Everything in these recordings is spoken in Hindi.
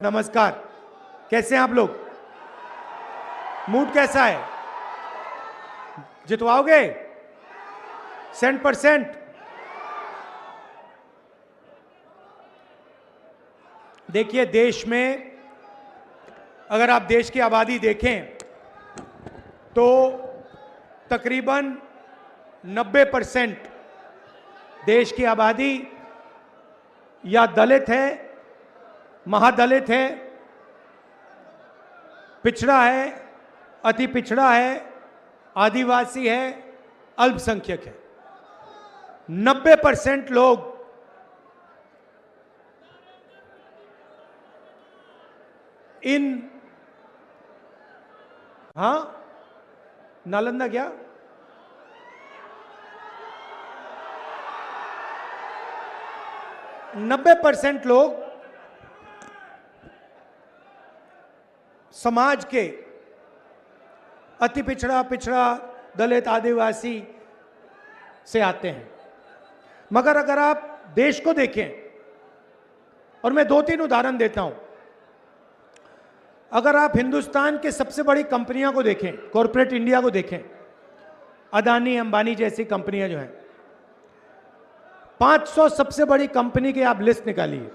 नमस्कार। कैसे हैं आप लोग? मूड कैसा है? जितवाओगे 100%? देखिए, देश में अगर आप देश की आबादी देखें तो तकरीबन 90% देश की आबादी या दलित है, महादलित है, पिछड़ा है, अति पिछड़ा है, आदिवासी है, अल्पसंख्यक है। 90% लोग इन नालंदा क्या 90% लोग समाज के अति पिछड़ा, दलित, आदिवासी से आते हैं। मगर अगर आप देश को देखें, और मैं 2-3 उदाहरण देता हूं। अगर आप हिंदुस्तान के सबसे बड़ी कंपनियों को देखें, कॉरपोरेट इंडिया को देखें, अदानी, अंबानी जैसी कंपनियां जो हैं, 500 सबसे बड़ी कंपनी की आप लिस्ट निकालिए,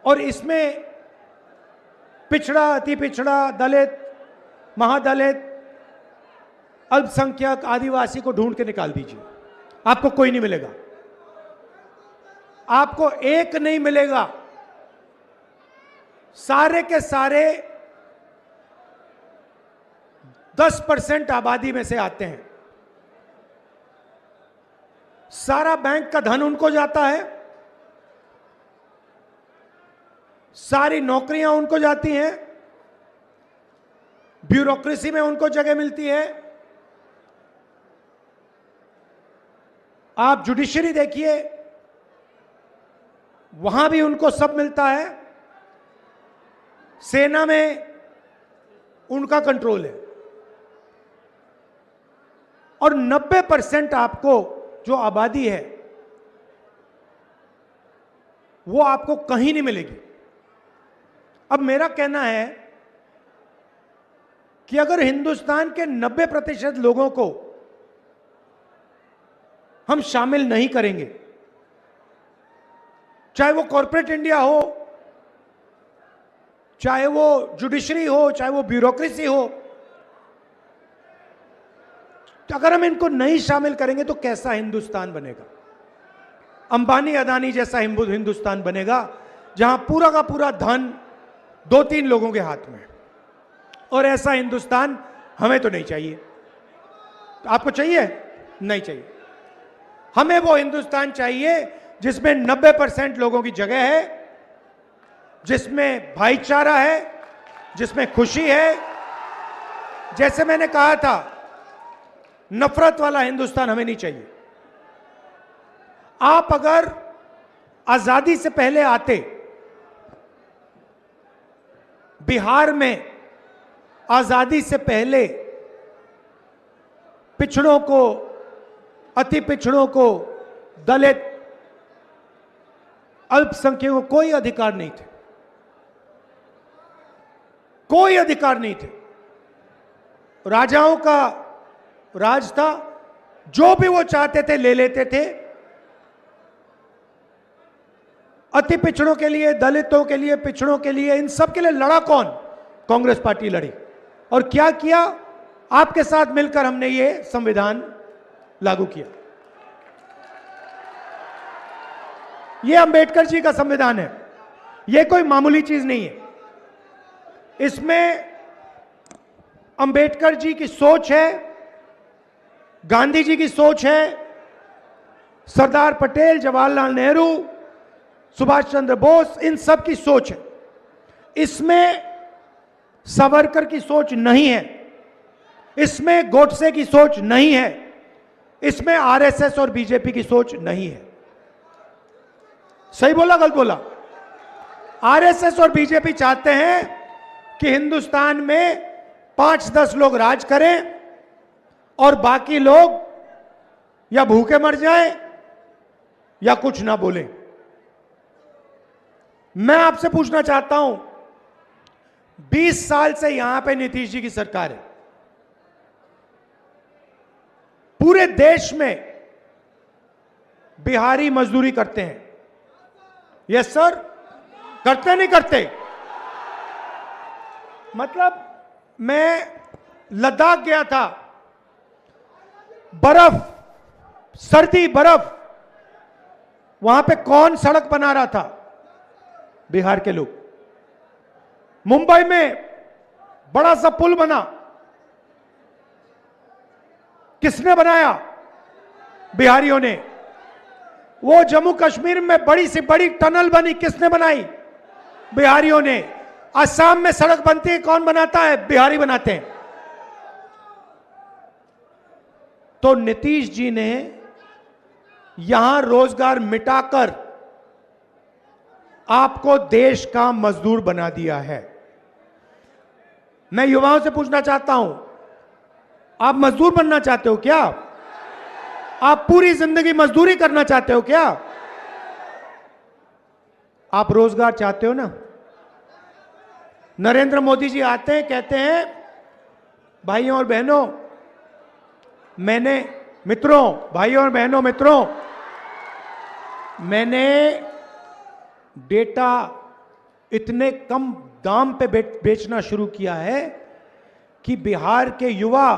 और इसमें पिछड़ा, अति पिछड़ा, दलित, महादलित, अल्पसंख्यक, आदिवासी को ढूंढ के निकाल दीजिए, आपको कोई नहीं मिलेगा। आपको एक नहीं मिलेगा। सारे के सारे 10% आबादी में से आते हैं। सारा बैंक का धन उनको जाता है, सारी नौकरियां उनको जाती हैं, ब्यूरोक्रेसी में उनको जगह मिलती है। आप जुडिशरी देखिए, वहां भी उनको सब मिलता है। सेना में उनका कंट्रोल है। और 90% आपको जो आबादी है वो आपको कहीं नहीं मिलेगी। अब मेरा कहना है कि अगर हिंदुस्तान के 90% लोगों को हम शामिल नहीं करेंगे, चाहे वो कॉरपोरेट इंडिया हो, चाहे वो जुडिशरी हो, चाहे वो ब्यूरोक्रेसी हो, तो अगर हम इनको नहीं शामिल करेंगे तो कैसा हिंदुस्तान बनेगा? अंबानी, अदानी जैसा हिंदुस्तान बनेगा जहां पूरा का पूरा धन 2-3 लोगों के हाथ में। और ऐसा हिंदुस्तान हमें तो नहीं चाहिए। तो आपको चाहिए? नहीं चाहिए। हमें वो हिंदुस्तान चाहिए जिसमें 90% लोगों की जगह है, जिसमें भाईचारा है, जिसमें खुशी है। जैसे मैंने कहा था, नफरत वाला हिंदुस्तान हमें नहीं चाहिए। आप अगर आजादी से पहले आते, बिहार में आजादी से पहले पिछड़ों को, अति पिछड़ों को, दलित, अल्पसंख्यकों को कोई अधिकार नहीं थे। कोई अधिकार नहीं थे। राजाओं का राज था, जो भी वो चाहते थे ले लेते थे। अति पिछड़ों के लिए, दलितों के लिए, पिछड़ों के लिए, इन सब के लिए लड़ा कौन? कांग्रेस पार्टी लड़ी। और क्या किया? आपके साथ मिलकर हमने ये संविधान लागू किया। ये अंबेडकर जी का संविधान है। ये कोई मामूली चीज नहीं है। इसमें अंबेडकर जी की सोच है, गांधी जी की सोच है, सरदार पटेल, जवाहरलाल नेहरू, सुभाष चंद्र बोस, इन सब की सोच है। इसमें सावरकर की सोच नहीं है, इसमें गोडसे की सोच नहीं है, इसमें आरएसएस और बीजेपी की सोच नहीं है। सही बोला, गलत बोला? आरएसएस और बीजेपी चाहते हैं कि हिंदुस्तान में 5-10 लोग राज करें और बाकी लोग या भूखे मर जाएं या कुछ ना बोलें। मैं आपसे पूछना चाहता हूं, 20 साल से यहां पे नीतीश जी की सरकार है। पूरे देश में बिहारी मजदूरी करते हैं। यस सर, करते नहीं करते? मतलब मैं लद्दाख गया था, बर्फ, सर्दी, बर्फ, वहां पे कौन सड़क बना रहा था? बिहार के लोग। मुंबई में बड़ा सा पुल बना, किसने बनाया? बिहारियों ने। वो जम्मू कश्मीर में बड़ी सी बड़ी टनल बनी, किसने बनाई? बिहारियों ने। असम में सड़क बनती है, कौन बनाता है? बिहारी बनाते हैं। तो नीतीश जी ने यहां रोजगार मिटाकर आपको देश का मजदूर बना दिया है। मैं युवाओं से पूछना चाहता हूं, आप मजदूर बनना चाहते हो क्या? आप पूरी जिंदगी मजदूरी करना चाहते हो क्या? आप रोजगार चाहते हो ना? नरेंद्र मोदी जी आते हैं, कहते हैं भाइयों और बहनों, भाइयों और बहनों, मित्रों, मैंने डेटा इतने कम दाम पे बेचना शुरू किया है कि बिहार के युवा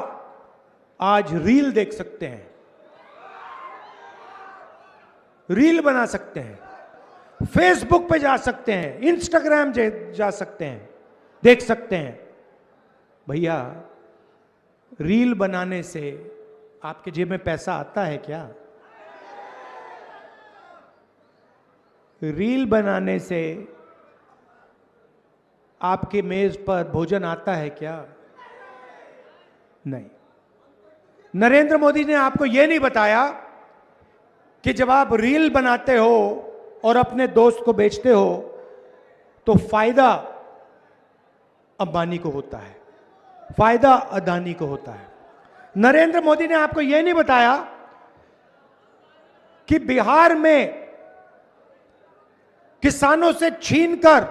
आज रील देख सकते हैं, रील बना सकते हैं, फेसबुक पे जा सकते हैं, इंस्टाग्राम जा सकते हैं, देख सकते हैं। भैया, रील बनाने से आपके जेब में पैसा आता है क्या? रील बनाने से आपके मेज पर भोजन आता है क्या? नहीं। नरेंद्र मोदी ने आपको यह नहीं बताया कि जब आप रील बनाते हो और अपने दोस्त को बेचते हो तो फायदा अंबानी को होता है, फायदा अदानी को होता है। नरेंद्र मोदी ने आपको यह नहीं बताया कि बिहार में किसानों से छीनकर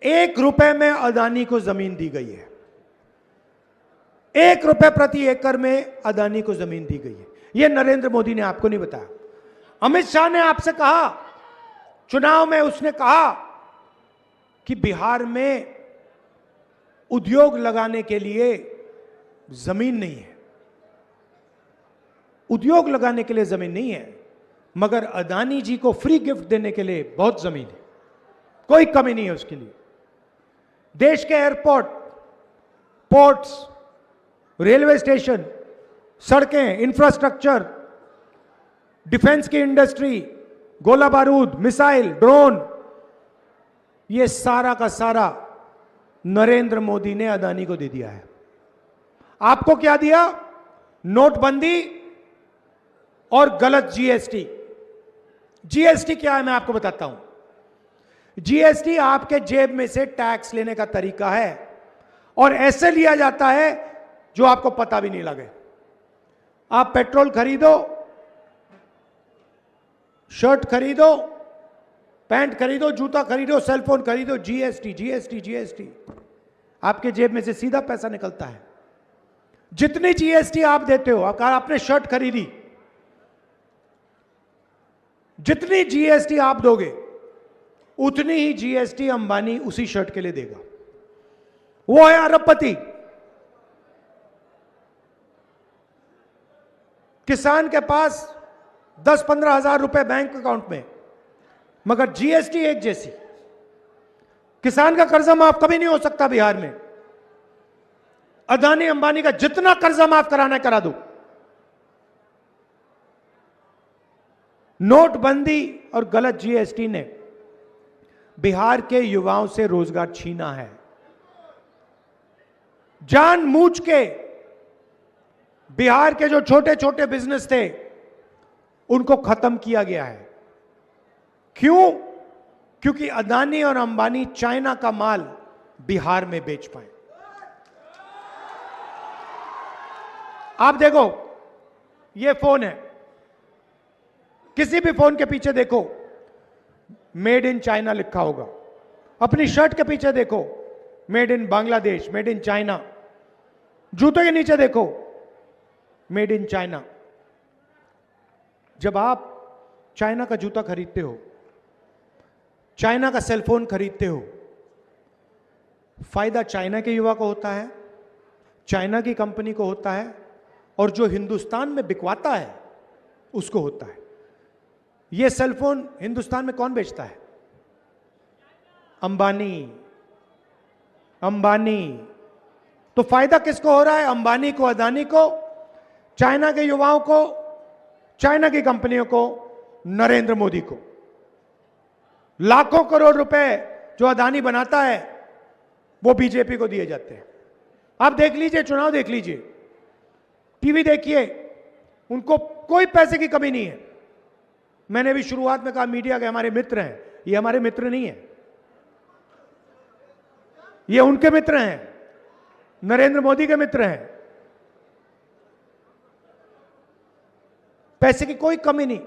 1 रुपए में अदानी को जमीन दी गई है। 1 रुपए प्रति एकड़ में अदानी को जमीन दी गई है। यह नरेंद्र मोदी ने आपको नहीं बताया। अमित शाह ने आपसे कहा, चुनाव में उसने कहा कि बिहार में उद्योग लगाने के लिए जमीन नहीं है, उद्योग लगाने के लिए जमीन नहीं है, मगर अदानी जी को फ्री गिफ्ट देने के लिए बहुत जमीन है, कोई कमी नहीं है उसके लिए। देश के एयरपोर्ट, पोर्ट्स, रेलवे स्टेशन, सड़कें, इंफ्रास्ट्रक्चर, डिफेंस की इंडस्ट्री, गोला बारूद, मिसाइल, ड्रोन, ये सारा का सारा नरेंद्र मोदी ने अदानी को दे दिया है। आपको क्या दिया? नोटबंदी और गलत जीएसटी। जीएसटी क्या है मैं आपको बताता हूं। जीएसटी आपके जेब में से टैक्स लेने का तरीका है और ऐसे लिया जाता है जो आपको पता भी नहीं लगे। आप पेट्रोल खरीदो, शर्ट खरीदो, पैंट खरीदो, जूता खरीदो, सेलफोन खरीदो, जीएसटी, जीएसटी, जीएसटी। आपके जेब में से सीधा पैसा निकलता है। जितनी जीएसटी आप देते हो, अगर आपने शर्ट खरीदी, जितनी जीएसटी आप दोगे उतनी ही जीएसटी अंबानी उसी शर्ट के लिए देगा। वो है अरबपति। किसान के पास 10-15 हजार रुपए बैंक अकाउंट में, मगर जीएसटी एक जैसी। किसान का कर्जा माफ कभी नहीं हो सकता बिहार में। अदानी अंबानी का जितना कर्जा माफ कराना है करा दो। नोटबंदी और गलत जीएसटी ने बिहार के युवाओं से रोजगार छीना है। जानबूझ के बिहार के जो छोटे छोटे बिजनेस थे उनको खत्म किया गया है। क्यों? क्योंकि अदानी और अंबानी चाइना का माल बिहार में बेच पाए। आप देखो, ये फोन है, किसी भी फोन के पीछे देखो, मेड इन चाइना लिखा होगा। अपनी शर्ट के पीछे देखो, made in Bangladesh, made in China. जूते के नीचे देखो, मेड इन चाइना। जब आप चाइना का जूता खरीदते हो, चाइना का सेलफोन खरीदते हो, फायदा चाइना के युवा को होता है, चाइना की कंपनी को होता है, और जो हिंदुस्तान में बिकवाता है उसको होता है। यह सेलफोन हिंदुस्तान में कौन बेचता है? अंबानी। अंबानी। तो फायदा किसको हो रहा है? अंबानी को, अदानी को, चाइना के युवाओं को, चाइना की कंपनियों को, नरेंद्र मोदी को। लाखों करोड़ रुपए जो अदानी बनाता है वो बीजेपी को दिए जाते हैं। आप देख लीजिए, चुनाव देख लीजिए, टीवी देखिए, उनको कोई पैसे की कमी नहीं है। मैंने भी शुरुआत में कहा मीडिया के हमारे मित्र हैं, ये हमारे मित्र नहीं है, ये उनके मित्र हैं, नरेंद्र मोदी के मित्र हैं। पैसे की कोई कमी नहीं।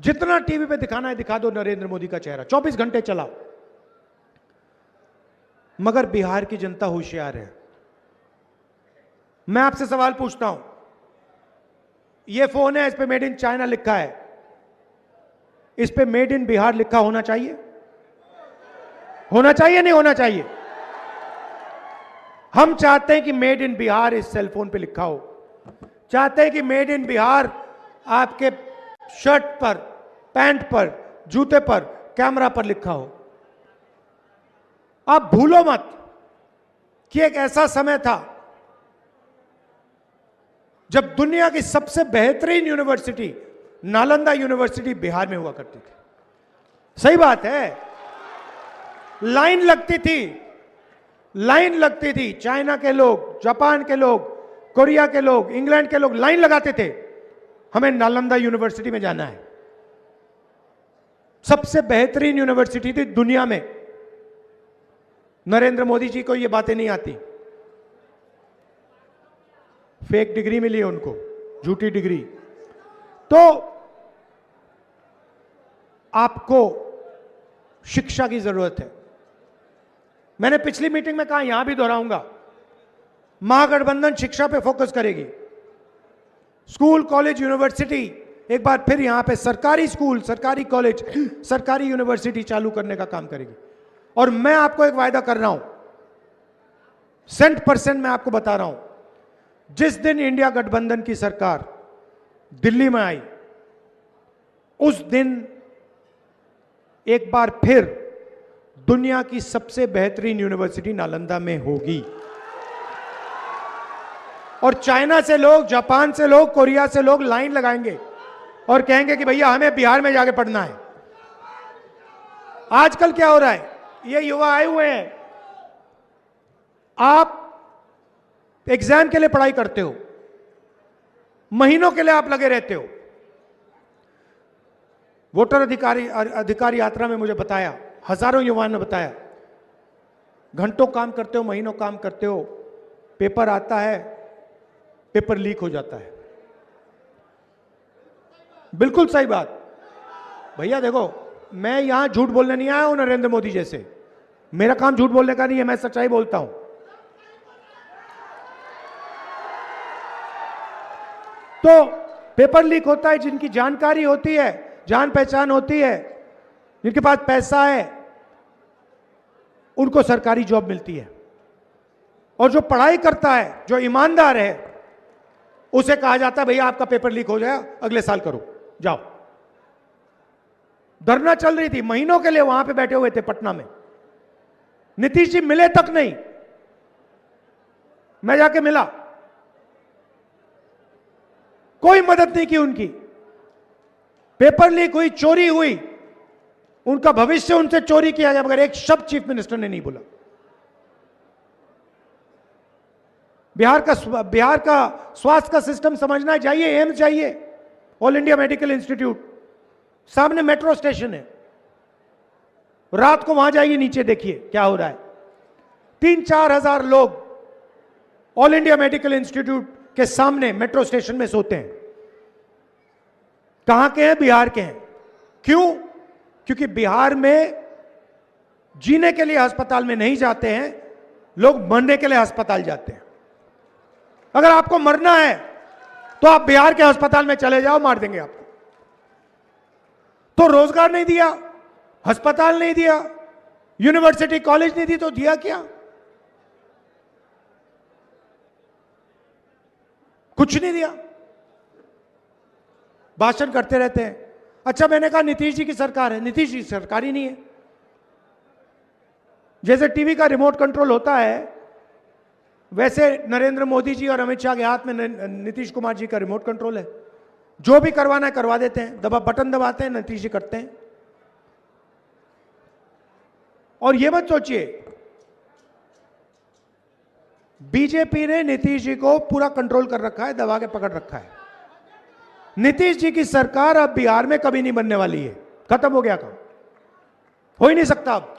जितना टीवी पे दिखाना है दिखा दो नरेंद्र मोदी का चेहरा, 24 घंटे चला। मगर बिहार की जनता होशियार है। मैं आपसे सवाल पूछता हूं, यह फोन है, इस पे मेड इन चाइना लिखा है, इस पे मेड इन बिहार लिखा होना चाहिए? होना चाहिए नहीं होना चाहिए? हम चाहते हैं कि मेड इन बिहार इस सेलफोन पे लिखा हो, चाहते हैं कि मेड इन बिहार आपके शर्ट पर, पैंट पर, जूते पर, कैमरा पर लिखा हो। आप भूलो मत कि एक ऐसा समय था जब दुनिया की सबसे बेहतरीन यूनिवर्सिटी नालंदा यूनिवर्सिटी बिहार में हुआ करती थी। सही बात है, लाइन लगती थी, लाइन लगती थी। चाइना के लोग, जापान के लोग, कोरिया के लोग, इंग्लैंड के लोग लाइन लगाते थे, हमें नालंदा यूनिवर्सिटी में जाना है। सबसे बेहतरीन यूनिवर्सिटी थी दुनिया में। नरेंद्र मोदी जी को ये बातें नहीं आती। फेक डिग्री मिली है उनको, झूठी डिग्री। तो आपको शिक्षा की जरूरत है। मैंने पिछली मीटिंग में कहा, यहां भी दोहराऊंगा, महागठबंधन शिक्षा पे फोकस करेगी। स्कूल, कॉलेज, यूनिवर्सिटी, एक बार फिर यहां पे सरकारी स्कूल, सरकारी कॉलेज, सरकारी यूनिवर्सिटी चालू करने का काम करेगी। और मैं आपको एक वायदा कर रहा हूं, 100% मैं आपको बता रहा हूं, जिस दिन इंडिया गठबंधन की सरकार दिल्ली में आई, उस दिन एक बार फिर दुनिया की सबसे बेहतरीन यूनिवर्सिटी नालंदा में होगी। और चाइना से लोग, जापान से लोग, कोरिया से लोग लाइन लगाएंगे और कहेंगे कि भैया हमें बिहार में जाके पढ़ना है। आजकल क्या हो रहा है, ये युवा आए हुए हैं, आप एग्जाम के लिए पढ़ाई करते हो, महीनों के लिए आप लगे रहते हो। वोटर अधिकार यात्रा में मुझे बताया, हजारों युवाओं ने बताया, घंटों काम करते हो, महीनों काम करते हो, पेपर आता है, पेपर लीक हो जाता है। बिल्कुल सही बात भैया। देखो, मैं यहां झूठ बोलने नहीं आया हूं नरेंद्र मोदी जैसे, मेरा काम झूठ बोलने का नहीं है, मैं सच्चाई बोलता हूं। तो पेपर लीक होता है, जिनकी जानकारी होती है, जान पहचान होती है, जिनके पास पैसा है, उनको सरकारी जॉब मिलती है। और जो पढ़ाई करता है, जो ईमानदार है, उसे कहा जाता है भैया आपका पेपर लीक हो जाए, अगले साल करो, जाओ। धरना चल रही थी, महीनों के लिए वहां पे बैठे हुए थे पटना में, नीतीश जी मिले तक नहीं। मैं जाके मिला, कोई मदद नहीं की उनकी। पेपर लीक हुई, चोरी हुई, उनका भविष्य उनसे चोरी किया गया, मगर एक शब्द चीफ मिनिस्टर ने नहीं बोला। बिहार का स्वास्थ्य का सिस्टम समझना चाहिए, एम्स चाहिए, ऑल इंडिया मेडिकल इंस्टीट्यूट, सामने मेट्रो स्टेशन है, रात को वहां जाइए, नीचे देखिए क्या हो रहा है। 3-4 हजार लोग ऑल इंडिया मेडिकल इंस्टीट्यूट के सामने मेट्रो स्टेशन में सोते हैं। कहां के हैं? बिहार के हैं। क्यों? क्योंकि बिहार में जीने के लिए अस्पताल में नहीं जाते हैं लोग, मरने के लिए अस्पताल जाते हैं। अगर आपको मरना है तो आप बिहार के अस्पताल में चले जाओ, मार देंगे आपको। तो रोजगार नहीं दिया, अस्पताल नहीं दिया, यूनिवर्सिटी कॉलेज नहीं दी, तो दिया क्या? कुछ नहीं दिया, भाषण करते रहते हैं। अच्छा, मैंने कहा नीतीश जी की सरकार है, नीतीश जी की सरकार ही नहीं है। जैसे टीवी का रिमोट कंट्रोल होता है, वैसे नरेंद्र मोदी जी और अमित शाह के हाथ में नीतीश कुमार जी का रिमोट कंट्रोल है। जो भी करवाना है करवा देते हैं, बटन दबाते हैं, नीतीश जी करते हैं। और ये मत सोचिए, बीजेपी ने नीतीश जी को पूरा कंट्रोल कर रखा है, दबा के पकड़ रखा है। नीतीश जी की सरकार अब बिहार में कभी नहीं बनने वाली है, खत्म हो गया काम, हो ही नहीं सकता अब।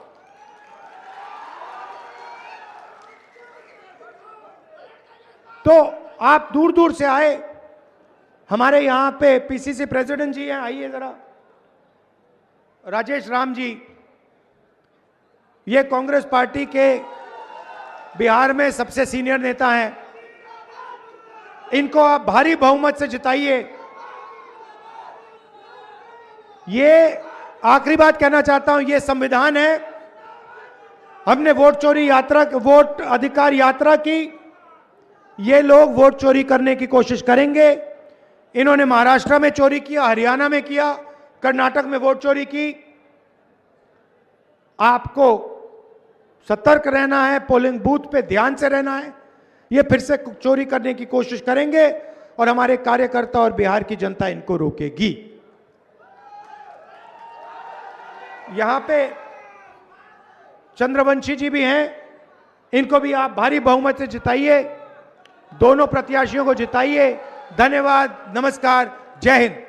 तो आप दूर दूर से आए, हमारे यहां पे पीसीसी प्रेसिडेंट जी हैं, आइए जरा, राजेश राम जी, ये कांग्रेस पार्टी के बिहार में सबसे सीनियर नेता हैं। इनको आप भारी बहुमत से जिताइए। ये आखिरी बात कहना चाहता हूं, ये संविधान है। हमने वोट चोरी यात्रा, वोट अधिकार यात्रा की, ये लोग वोट चोरी करने की कोशिश करेंगे। इन्होंने महाराष्ट्र में चोरी किया, हरियाणा में किया, कर्नाटक में वोट चोरी की। आपको सतर्क रहना है, पोलिंग बूथ पे ध्यान से रहना है। ये फिर से चोरी करने की कोशिश करेंगे और हमारे कार्यकर्ता और बिहार की जनता इनको रोकेगी। यहां पे चंद्रवंशी जी भी हैं, इनको भी आप भारी बहुमत से जिताइए। दोनों प्रत्याशियों को जिताइए। धन्यवाद, नमस्कार, जय हिंद।